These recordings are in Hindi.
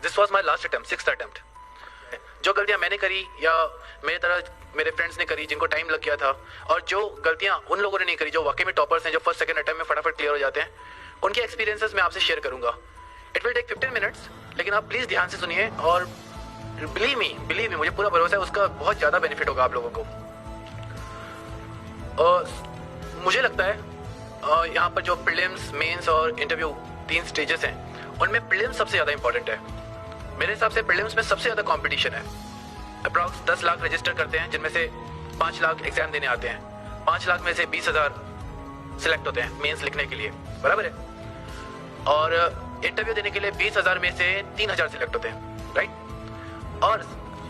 This was my last attempt, 6th attempt. जो गलतियां मैंने करी या मेरे तरह मेरे फ्रेंड्स ने करी जिनको टाइम लग गया था, और जो गलतियां उन लोगों ने नहीं करी जो वाकई में टॉपर्स हैं, जो फर्स्ट सेकंड अटेम्प्ट में फटाफट क्लियर हो जाते हैं, उनके एक्सपीरियंसेस मैं आपसे शेयर करूंगा। इट विल टेक 15 मिनट्स, लेकिन आप प्लीज़ ध्यान से सुनिए और बिलीव मी, मुझे पूरा भरोसा है उसका बहुत ज़्यादा बेनिफिट होगा आप लोगों को। मुझे लगता है यहाँ पर जो प्रीलिम्स, मेंस और इंटरव्यू 3 स्टेजेस हैं, उनमें प्रीलिम्स सबसे ज़्यादा इंपॉर्टेंट है। मेरे हिसाब से प्रीलिम्स में सबसे ज़्यादा कंपटीशन है। अप्रॉक्स 10 लाख रजिस्टर करते हैं, जिनमें से 5 लाख एग्जाम देने आते हैं। 5 लाख में से 20,000 सिलेक्ट होते हैं मेंस लिखने के लिए, बराबर है। और इंटरव्यू देने के लिए 20,000 में से 3,000 सिलेक्ट होते हैं, राइट। और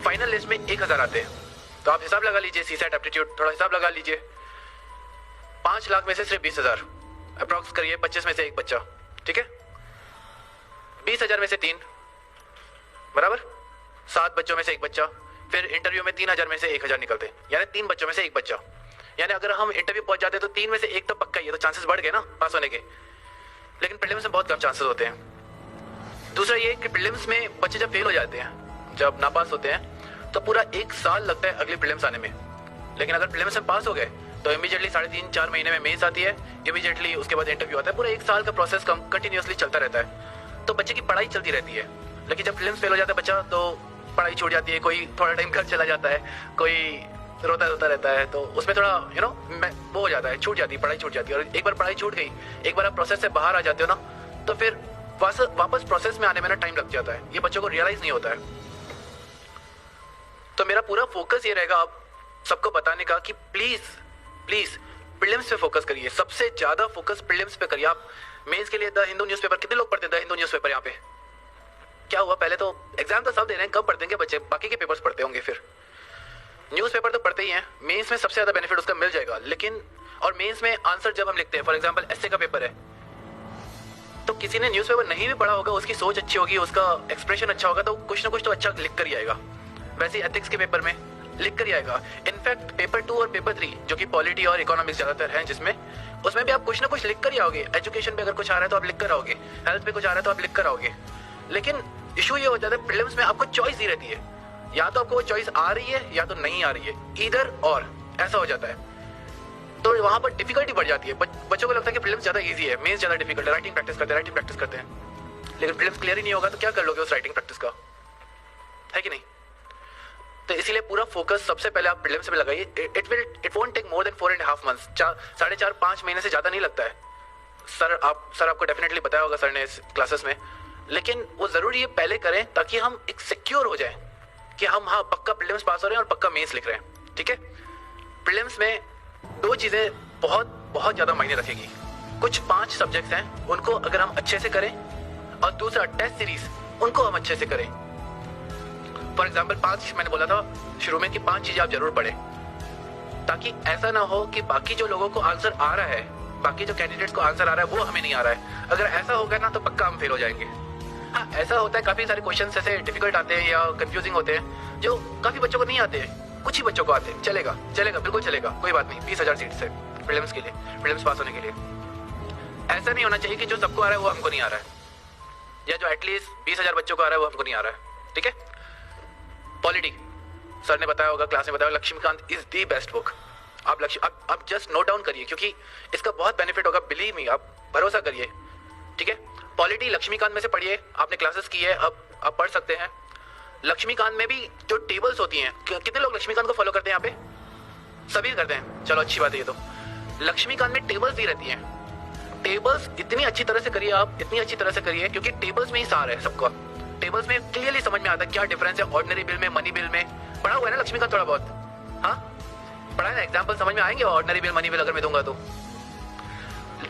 फाइनल लिस्ट में 1,000 आते हैं। तो आप हिसाब लगा लीजिए, सीसेट एप्टीट्यूड थोड़ा हिसाब लगा लीजिए। 5 लाख में से सिर्फ 20,000, अप्रॉक्स करिए 25 में से 1 बच्चा, ठीक है। 20,000 में से 3, बराबर 7 बच्चों में से 1 बच्चा। फिर इंटरव्यू में 3,000 में से 1,000 निकलते, यानी 3 बच्चों में से 1 बच्चा। यानी अगर हम इंटरव्यू पहुंच जाते तो 3 में से 1 तो पक्का ही है, तो चांसेस बढ़ गए ना पास होने के। लेकिन प्रीलिम्स में बहुत कम चांसेस होते हैं। दूसरा ये कि प्रीलिम्स में बच्चे जब फेल हो जाते हैं, जब नापास होते हैं, तो पूरा 1 साल लगता है अगली प्रीलिम्स आने में। लेकिन अगर प्रीलिम्स में पास हो गए तो इमीडिएटली 3.5-4 महीने में मेंस आती है, इमीडिएटली उसके बाद इंटरव्यू आता है। पूरा 1 साल का प्रोसेस कंटिन्यूअसली चलता रहता है, तो बच्चे की पढ़ाई चलती रहती है। लेकिन जब प्रीलिम्स फेल हो जाता है बच्चा, तो पढ़ाई छूट जाती है। कोई थोड़ा टाइम घर चला जाता है, कोई रोता रहता है, तो उसमें थोड़ा वो हो जाता है, छूट जाती है, पढ़ाई छूट जाती है। और एक बार पढ़ाई छूट गई, एक बार आप प्रोसेस से बाहर आ जाते हो ना, तो फिर वापस प्रोसेस में आने में ना टाइम लग जाता है। ये बच्चों को रियलाइज नहीं होता है। तो मेरा पूरा फोकस ये रहेगा आप सबको बताने का कि प्लीज प्रीलिम्स पे फोकस करिए। सबसे ज्यादा फोकस प्रीलिम्स पे करिए। आप मेंस के लिए द हिंदू न्यूज़पेपर, कितने लोग पढ़ते हैं द हिंदू न्यूज़पेपर? यहाँ पे क्या हुआ, पहले तो एग्जाम तो सब दे रहे हैं, कब पढ़ते हैं बच्चे? बाकी के पेपर्स पढ़ते होंगे। फिर न्यूज़पेपर तो पढ़ते ही हैं। मेंस में सबसे ज्यादा बेनिफिट उसका मिल जाएगा। लेकिन और मेंस में आंसर जब हम लिखते हैं, फॉर एग्जांपल एस्से का पेपर है, तो किसी ने न्यूज़पेपर नहीं भी पढ़ा होगा, उसकी सोच अच्छी होगी, उसका एक्सप्रेशन अच्छा होगा, तो कुछ ना कुछ तो अच्छा लिख कर ही आएगा। वैसे एथिक्स के पेपर में लिख कर ही आएगा। इनफैक्ट पेपर 2 और पेपर 3 जो कि पॉलिटी और इकोनॉमिक्स ज्यादातर हैं, उसमें भी आप कुछ ना कुछ लिख कर ही आओगे। एजुकेशन पे अगर कुछ आ रहा है तो आप लिख कर आओगे, हेल्थ पे कुछ आ रहा है तो आप लिख कर आओगे। लेकिन इशू ये हो जाता है प्रीलिम्स में आपको चॉइस दी रहती है, या तो आपको वो चॉइस आ रही है या तो नहीं आ रही है, ईदर और ऐसा हो जाता है। तो वहां पर डिफिकल्टी बढ़ जाती है। बच्चों को लगता है कि प्रीलिम्स ज्यादा इजी है, मेंस ज्यादा डिफिकल्ट है। राइटिंग प्रैक्टिस करते हैं, लेकिन प्रीलिम्स क्लियर ही नहीं होगा तो क्या कर लोगे उस राइटिंग प्रैक्टिस का, है कि नहीं? तो इसीलिए पूरा फोकस सबसे पहले आप प्रीलिम्स पे लगाइए। It won't take more than 4.5 months, 4.5-5 महीने से ज्यादा नहीं लगता है। सर आपको डेफिनेटली बताया होगा सर ने इस क्लासेस में। लेकिन वो जरूरी है पहले करें ताकि हम एक सिक्योर हो जाए कि हम हाँ पक्का प्रीलिम्स पास हो रहे हैं और पक्का मेंस लिख रहे हैं, ठीक है। प्रीलिम्स में 2 चीजें बहुत ज्यादा मायने रखेगी। कुछ 5 सब्जेक्ट्स हैं, उनको अगर हम अच्छे से करें, और दूसरा टेस्ट सीरीज, उनको हम अच्छे से करें। फॉर एग्जाम्पल 5 मैंने बोला था शुरू में कि 5 चीजें आप जरूर पढ़ें, ताकि ऐसा ना हो कि बाकी जो लोगों को आंसर आ रहा है, बाकी जो कैंडिडेट्स को आंसर आ रहा है वो हमें नहीं आ रहा है। अगर ऐसा होगा ना तो पक्का हम फेल हो जाएंगे। हाँ, ऐसा होता है, काफी सारे क्वेश्चन ऐसे डिफिकल्ट आते हैं या कंफ्यूजिंग होते हैं जो काफी बच्चों को नहीं आते हैं, कुछ ही बच्चों को आते हैं। चलेगा, बिल्कुल चलेगा, कोई बात नहीं। 20,000 सीट्स है प्रीलिम्स के लिए, प्रीलिम्स पास होने के लिए। ऐसा नहीं होना चाहिए कि जो सबको आ रहा है वो हमको नहीं आ रहा है, या जो एटलीस्ट 20,000 बच्चों को आ रहा है वो हमको नहीं आ रहा है, ठीक है। पॉलिटी सर ने बताया होगा, क्लास में बताया, Laxmikanth is the best book. आप जस्ट नोट डाउन करिए, क्योंकि इसका बहुत बेनिफिट होगा, बिलीव मी, आप भरोसा करिए, ठीक है। पॉलिटी लक्ष्मीकांत में से पढ़िए, आपने क्लासेस की है, अब आप पढ़ सकते हैं। लक्ष्मीकांत में भी जो टेबल्स होती हैं, कितने लोग लक्ष्मीकांत को फॉलो करते हैं यहाँ पे? सभी करते हैं, चलो अच्छी बात है। ये तो लक्ष्मीकांत में टेबल्स दी रहती हैं। टेबल्स इतनी अच्छी तरह से करिए आप, इतनी अच्छी तरह से करिए, क्योंकि टेबल्स में ही सार है सबका। टेबल्स में क्लियरली समझ में आता है क्या डिफरेंस है ऑर्डिनरी बिल में, मनी बिल में। पढ़ा हुआ है ना लक्ष्मीकांत थोड़ा बहुत? हाँ पढ़ा है ना, एग्जाम्पल समझ में आएंगे ऑर्डिनरी बिल, मनी बिल अगर मैं दूंगा तो।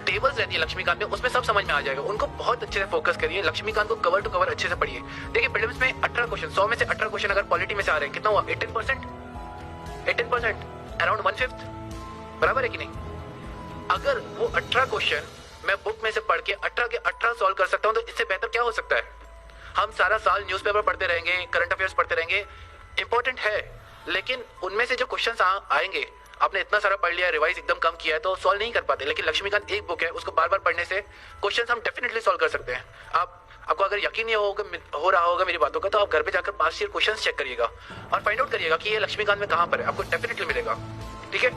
टेबल्स रहती है लक्ष्मीकांत में, उसमें सब समझ में आ जाएगा। उनको बहुत अच्छे से फोकस करिए, लक्ष्मीकांत को कवर टू कवर अच्छे से पढ़िए। देखिए प्रीलिम्स में 18 क्वेश्चन, 100 में से 18 क्वेश्चन अगर पॉलिटी में से आ रहे हैं, कितना हुआ? 18%, अराउंड 1/5, बराबर है कि नहीं? अगर वो 18 क्वेश्चन मैं बुक में से पढ़ के 18 के 18 सॉल्व कर सकता हूं, तो इससे बेहतर क्या हो सकता है? हम सारा साल न्यूज़पेपर पढ़ते रहेंगे, करंट अफेयर्स पढ़ते रहेंगे, इंपॉर्टेंट है, लेकिन उनमें से जो क्वेश्चंस आएंगे, आपने इतना सारा पढ़ लिया, रिवाइज एकदम कम किया है, तो सॉल्व नहीं कर पाते। लेकिन लक्ष्मीकांत एक बुक है, उसको बार बार पढ़ने से क्वेश्चंस हम डेफिनेटली सॉल्व कर सकते हैं। आप आपको अगर यकीन नहीं हो रहा होगा मेरी बातों का, तो आप घर पे जाकर पास्ट ईयर क्वेश्चंस चेक करिएगा और फाइंड आउट करिएगा कि ये लक्ष्मीकांत में कहाँ पर है, आपको डेफिनेटली मिलेगा। ठीक है,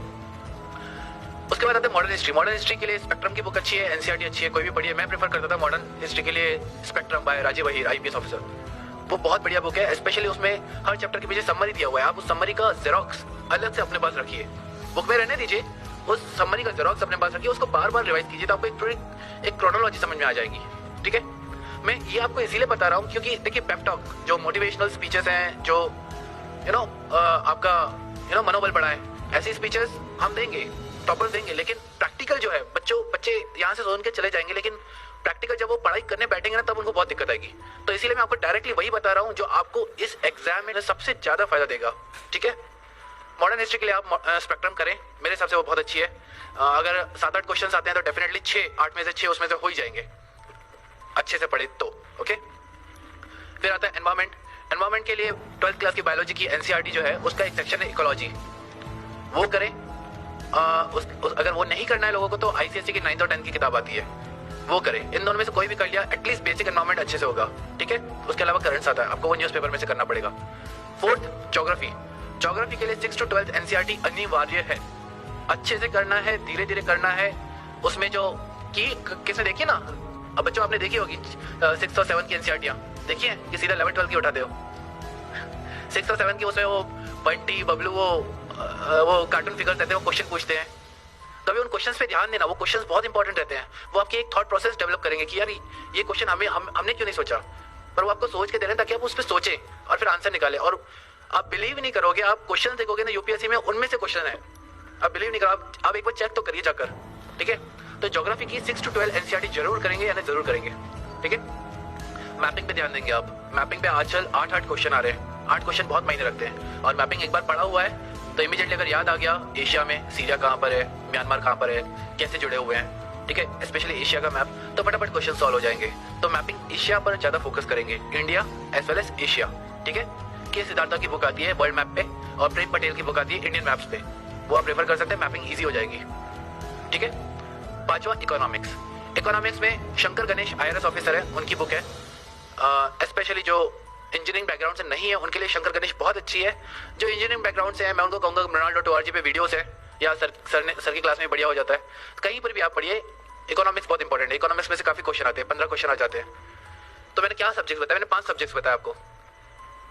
उसके बाद आता है मॉडर्न हिस्ट्री। मॉडर्न हिस्ट्री के लिए स्पेक्ट्रम की बुक अच्छी है, एनसीईआरटी अच्छी है, कोई भी पढ़िए। मैं प्रेफर करता था मॉडर्न हिस्ट्री के लिए Spectrum by Rajiv Ahir, IPS officer. वो बहुत बढ़िया बुक है, स्पेशली उसमें हर चैप्टर के पीछे समरी दिया हुआ है। आप उस समरी का जेरोक्स अलग से अपने पास रखिए, बुक में रहने दीजिए, उस समरी का जेरोक्स अपने पास रखिए, उसको बार बार रिवाइज कीजिए, तो आपको एक क्रोनोलॉजी समझ में आ जाएगी। ठीक है, मैं ये आपको इसीलिए बता रहा हूँ क्योंकि देखिए पेप टॉक जो मोटिवेशनल स्पीचेस हैं, जो आपका मनोबल बढ़ाए, ऐसी स्पीचेस हम देंगे, टॉपर्स देंगे, लेकिन प्रैक्टिकल जो है बच्चे यहाँ से सुन के चले जाएंगे, लेकिन प्रैक्टिकल जब वो पढ़ाई करने बैठेंगे ना, तब उनको बहुत दिक्कत आएगी। तो इसीलिए मैं आपको डायरेक्टली वही बता रहा हूँ जो आपको इस एग्जाम में सबसे ज्यादा फायदा देगा। ठीक है, मॉडर्न हिस्ट्री के लिए आप स्पेक्ट्रम करें, मेरे हिसाब से वो बहुत अच्छी है। अगर 7-8 क्वेश्चन आते हैं तो डेफिनेटली 6-8 में से 6 उसमें से हो ही जाएंगे अच्छे से पढ़े तो। ओके, फिर आता है एनवायरमेंट। एनवायरमेंट के लिए 12th क्लास की बायोलॉजी की एनसीईआरटी जो है उसका एक सेक्शन है इकोलॉजी, वो करें। अगर वो नहीं करना है लोगों को तो आईसीएसई की 9th और 10th की किताब आती है, वो करें। इन दोनों में से कोई भी कर लिया, एटलीस्ट बेसिक एनवायरमेंट अच्छे से होगा। ठीक है, उसके अलावा करंट्स आता है, आपको वो न्यूज़पेपर में से करना पड़ेगा। 4th geography. ज्योग्राफी के लिए 6th to 12th एनसीईआरटी अनिवार्य है, अच्छे से करना है, धीरे धीरे करना है। उसमें जो की किसने देखी ना, अब बच्चों आपने देखी होगी 6th और 7th की एनसीईआरटीयां देखी है कि सीधा 11th-12th की उठाते हो। 6th और 7th की उसमें वो बंटी बबलू वो कार्टून फिगर्स रहते हैं, वो क्वेश्चन पूछते हैं, कभी उन क्वेश्चंस पे ध्यान देना, वो क्वेश्चंस बहुत इंपॉर्टेंट रहते हैं। वो आपकी एक थॉट प्रोसेस डेवलप करेंगे कि यार ये क्वेश्चन हमने क्यों नहीं सोचा, पर वो आपको सोच के दे रहे हैं ताकि आप उस पर सोचें और फिर आंसर निकालें। और आप बिलीव नहीं करोगे, आप क्वेश्चन देखोगे ना यूपीएससी में, उनमें से क्वेश्चन है, आप बिलीव नहीं करो, आप एक बार चेक तो करिए जाकर। ठीक है, तो ज्योग्राफी की 6 to 12 एनसीईआरटी जरूर करेंगे, यानी जरूर करेंगे। ठीक है, मैपिंग पे ध्यान देंगे आप। मैपिंग पे आजकल 8 क्वेश्चन आ रहे हैं, 8 क्वेश्चन बहुत मायने रखते हैं। और मैपिंग एक बार पढ़ा हुआ है तो इमीडिएटली अगर याद आ गया एशिया में सीरिया कहाँ पर है, म्यांमार कहाँ पर है, कैसे जुड़े हुए हैं, ठीक है, स्पेशली एशिया का मैप, तो फटाफट क्वेश्चन सॉल्व हो जाएंगे। तो मैपिंग एशिया पर ज्यादा फोकस करेंगे, India as well as Asia. ठीक है, के सिद्धार्था की बुक आती है वर्ल्ड मैप पे और प्रेम पटेल की बुक आती है इंडियन मैप्स पे, वो आप रेफर कर सकते हैं, मैपिंग ईजी हो जाएगी। ठीक है, 5वां इकोनॉमिक्स। इकोनॉमिक्स में शंकर गणेश IRS ऑफिसर है, उनकी बुक है। स्पेशली जो इंजीनियरिंग बैकग्राउंड से नहीं है उनके लिए शंकर गणेश बहुत अच्छी है। जो इंजीनियरिंग बैकग्राउंड से है मैं उनको कहूँगा mrinal.org पे वीडियोस है, या सर की क्लास में बढ़िया हो जाता है, कहीं पर भी आप पढ़िए। इकोनॉमिक्स बहुत इंपॉर्टेंट है, इकोनॉमिक्स में से काफी क्वेश्चन आते हैं, 15 क्वेश्चन आ जाते हैं। तो मैंने क्या सब्जेक्ट बताया, मैंने 5 सब्जेक्ट्स बताया आपको,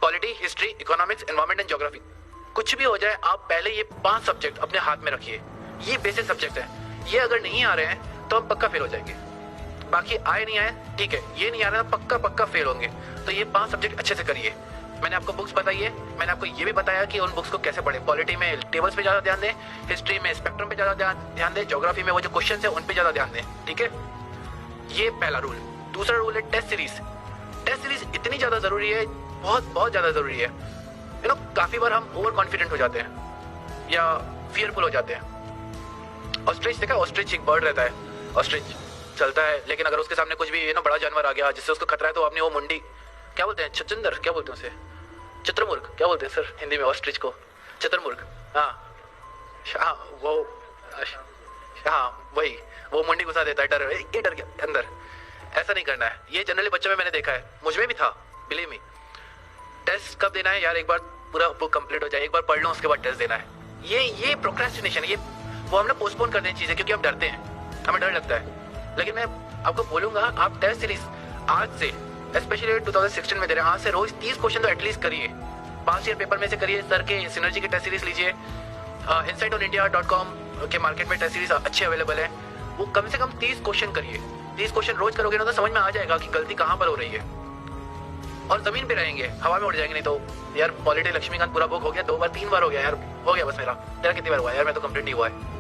polity, history, economics, environment and geography. कुछ भी हो जाए आप पहले ये 5 सब्जेक्ट अपने हाथ में रखिए, ये बेसिक सब्जेक्ट है। ये अगर नहीं आ रहे हैं तो हम पक्का फेल हो जाएंगे, बाकी आए नहीं आए ठीक है, ये नहीं आ रहा पक्का फेल होंगे। तो ये 5 सब्जेक्ट अच्छे से करिए। मैंने आपको बुक्स बताई है, मैंने आपको ये भी बताया कि उन बुक्स को कैसे पढ़ें। पॉलिटी में टेबल्स पे ज्यादा ध्यान दें, हिस्ट्री में स्पेक्ट्रम पे ज्यादा ध्यान दें, ज्योग्राफी में वो जो क्वेश्चन है उन पे ज्यादा ध्यान दें। ठीक है, ये पहला रूल। दूसरा रूल है टेस्ट सीरीज। टेस्ट सीरीज इतनी ज्यादा जरूरी है, बहुत ज्यादा जरूरी है। काफी बार हम ओवर कॉन्फिडेंट हो जाते हैं या फियरफुल हो जाते हैं। ऑस्ट्रिच देखा, ऑस्ट्रिच एक बर्ड रहता है, ऑस्ट्रिच चलता है, लेकिन अगर उसके सामने कुछ भी बड़ा जानवर आ गया जिससे उसको खतरा है तो आपने वो मुंडी, क्या बोलते हैं, छचिंदर, क्या बोलते हैं उसे, चित्रमुर्ग, क्या बोलते हैं सर हिंदी में ऑस्ट्रिच को, चित्रमुर्ग, हाँ वो, हाँ वही, वो मुंडी घुसा देता है, डर, ये डर गया अंदर। ऐसा नहीं करना है, ये जनरली बच्चों में मैंने देखा है, मुझ में भी था, बिलीव मी। टेस्ट कब देना है यार, एक बार पूरा बुक कंप्लीट हो जाए, एक बार पढ़ लो उसके बाद टेस्ट देना है। ये प्रोक्रेस्टिनेशन, ये वो हम ना पोस्टपोन कर दें चीजें क्योंकि हम डरते हैं, हमें डर लगता है। लेकिन मैं आपको बोलूंगा आप टेस्ट सीरीज आज से, स्पेशली 2016 में दे रहे हैं, आज से रोज 30 क्वेश्चन तो एटलीस्ट करिए, पास्ट ईयर पेपर में से करिए। सर के सिनर्जी की टेस्ट सीरीज लीजिए, insightonIndia.com के मार्केट में टेस्ट सीरीज अच्छे अवेलेबल है, वो कम से कम 30 क्वेश्चन करिए। 30 क्वेश्चन रोज करोगे ना तो समझ में आ जाएगा कि गलती कहाँ पर हो रही है, और जमीन पे रहेंगे, हवा में उड़ जाएंगे। नहीं तो यार पॉलिटी लक्ष्मीकांत पूरा बुक हो गया, 2 बार 3 बार हो गया यार, हो गया बस मेरा। तेरा कितनी बार हुआ यार, मैं तो कंप्लीट नहीं हुआ है।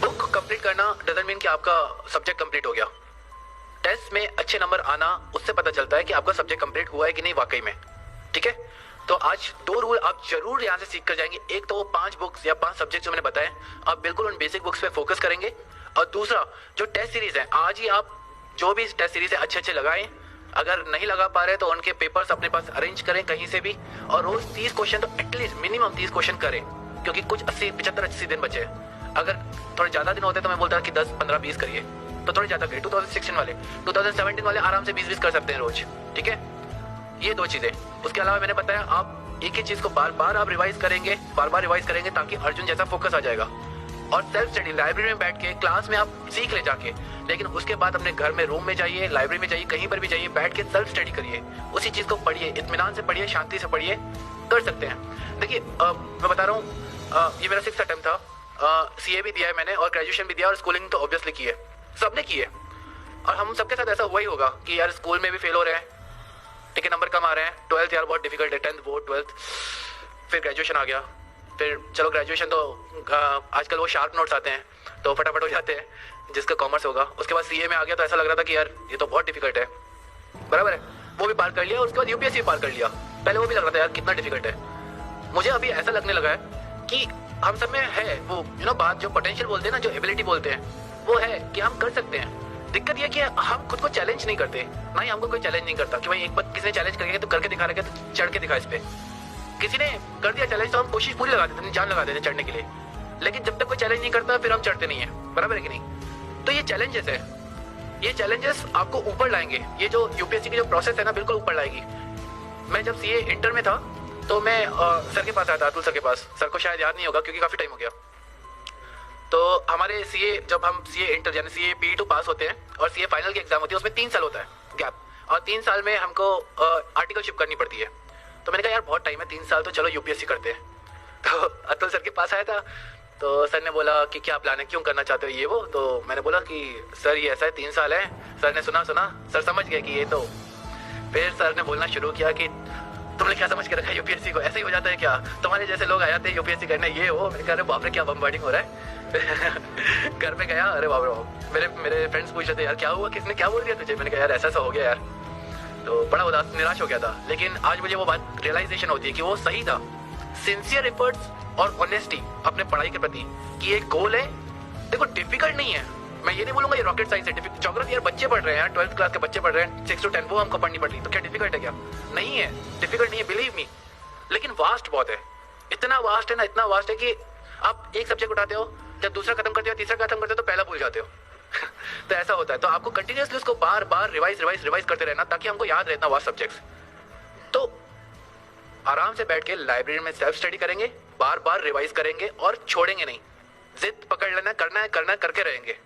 बुक कंप्लीट करना डजंट मीन कि आपका सब्जेक्ट कंप्लीट हो गया। टेस्ट में अच्छे नंबर आना उससे पता चलता है कि आपका सब्जेक्ट कंप्लीट हुआ है कि नहीं वाकई में। ठीक है, तो आज 2 रूल आप जरूर यहाँ से सीख कर जाएंगे। एक तो वो 5 बुक्स या 5 सब्जेक्ट जो मैंने बताए, आप बिल्कुल उन बेसिक बुक्स पे फोकस करेंगे। और दूसरा जो टेस्ट सीरीज है, आज ही आप जो भी टेस्ट सीरीज है अच्छे लगाएं। अगर नहीं लगा पा रहे तो उनके पेपर्स अपने पास अरेंज करें कहीं से भी, और रोज 30 क्वेश्चन तो एटलीस्ट मिनिमम 30 क्वेश्चन करें, क्योंकि कुछ 75-80 दिन बचे हैं। अगर थोड़े ज्यादा दिन होते तो मैं बोलता कि 10, 15, 20 करिए, तो थोड़े ज़्यादा करिए। 2016 वाले, 2017 वाले आराम से 20-20 कर सकते हैं रोज, ठीक है। ये 2 चीज़ें। उसके अलावा मैंने बताया आप एक ही चीज़ को बार बार आप रिवाइज करेंगे, बार बार रिवाइज करेंगे ताकि अर्जुन जैसा फोकस आ जाएगा। और सेल्फ स्टडी लाइब्रेरी में बैठ के क्लास में आप सीख ले जाके, लेकिन उसके बाद अपने घर में रूम में जाइए, लाइब्रेरी में जाइए, कहीं पर भी जाइए, बैठ के सेल्फ स्टडी करिए, उसी चीज़ को पढ़िए, इत्मीनान से पढ़िए, शांति से पढ़िए, कर सकते हैं। देखिए मैं बता रहा हूँ ये मेरा 6th अटेम्प्ट था। CA भी दिया है मैंने और ग्रेजुएशन भी दिया और स्कूलिंग तो ऑब्वियसली की है, सबने की है। और हम सबके साथ ऐसा हुआ ही होगा कि यार स्कूल में भी फेल हो रहे हैं, ठीक है, नंबर कम आ रहे हैं, 12th यार बहुत डिफिकल्ट है, 10th बोर्ड 12th, फिर ग्रेजुएशन आ गया। फिर चलो ग्रेजुएशन तो आजकल वो शार्प नोट्स आते हैं तो फटाफट हो जाते हैं, जिसका कॉमर्स होगा। उसके बाद CA में आ गया तो ऐसा लग रहा था कि यार ये तो बहुत डिफिकल्ट है, बराबर है, वो भी पार कर लिया। उसके बाद UPSC भी पार कर लिया। पहले वो भी लग रहा था यार कितना डिफिकल्ट है। मुझे अभी ऐसा लगने लगा है कि हम सब में है वो बात, जो पोटेंशियल बोलते हैं ना, जो एबिलिटी बोलते हैं, वो है कि हम कर सकते हैं। दिक्कत ये कि हम खुद को चैलेंज नहीं करते, ना ही हमको कोई चैलेंज नहीं करता कि भाई एक बार किसी ने चैलेंज करके तो करके दिखा रहा है तो चढ़ के दिखा इस पे। किसी ने कर दिया चैलेंज तो हम कोशिश पूरी लगा देते हैं, जान लगा देते हैं चढ़ने के लिए, लेकिन जब तक कोई चैलेंज नहीं करता फिर हम चढ़ते नहीं है, बराबर है कि नहीं। तो ये चैलेंजेस है, ये चैलेंजेस आपको ऊपर लाएंगे। ये जो UPSC की जो प्रोसेस है ना, बिल्कुल ऊपर लाएगी। मैं जब CA इंटर में था तो मैं सर के पास आया था, अतुल सर के पास। सर को शायद याद नहीं होगा क्योंकि काफ़ी टाइम हो गया। तो हमारे CA जब हम CA इंटर यानी CA PE2 पास होते हैं और CA फाइनल की एग्जाम होती है, उसमें 3 साल होता है गैप, और 3 साल में हमको आर्टिकलशिप करनी पड़ती है। तो मैंने कहा यार बहुत टाइम है, 3 साल, तो चलो UPSC करते हैं। तो अतुल सर के पास आया था तो सर ने बोला कि क्या प्लान है, क्यों करना चाहते हो ये वो। तो मैंने बोला कि सर ये ऐसा है, 3 साल है। सर ने सुना सर समझ गया कि ये तो। फिर सर ने बोलना शुरू किया कि तुमने क्या समझ के रखा है UPSC को, ऐसे ही हो जाता है क्या, तुम्हारे जैसे लोग आ जाते हैं UPSC करने, ये वो। मैंने कहा अरे बाप रे क्या बमबार्डिंग हो रहा है। घर पे गया, अरे बाप रे बाप, मेरे फ्रेंड्स पूछ रहे थे यार क्या हुआ, किसने क्या बोल दिया तुझे। मैंने कहा यार ऐसा हो गया यार, तो बड़ा उदास निराश हो गया था। लेकिन आज मुझे वो बात रियलाइजेशन होती है कि वो सही था। सिंसियर एफर्ट्स और ऑनेस्टी अपने पढ़ाई के प्रति कि एक गोल है, देखो डिफिकल्ट नहीं है, मैं ये नहीं बोलूंगा ये रॉकेट साइंस है। ज्योग्राफी यार बच्चे पढ़ रहे हैं, 12th क्लास के बच्चे पढ़ रहे हैं, 6 to 10 वो हमको पढ़नी पड़ रही, तो क्या डिफिकल्ट है क्या? नहीं है, डिफिकल्ट नहीं है, बिलीव मी। लेकिन वास्ट बहुत है, इतना वास्ट है ना, इतना वास्ट है कि आप एक सब्जेक्ट उठाते हो, जब दूसरा खत्म करते हो, तीसरा खत्म करते हो, तो पहला भूल जाते हो। तो ऐसा होता है। तो आपको कंटिन्यूअसली उसको बार बार रिवाइज करते रहना ताकि हमको याद रहना वास्ट सब्जेक्ट्स। तो आराम से बैठ के लाइब्रेरी में सेल्फ स्टडी करेंगे, बार बार रिवाइज करेंगे और छोड़ेंगे नहीं। जिद पकड़ लेना, करना है करके रहेंगे।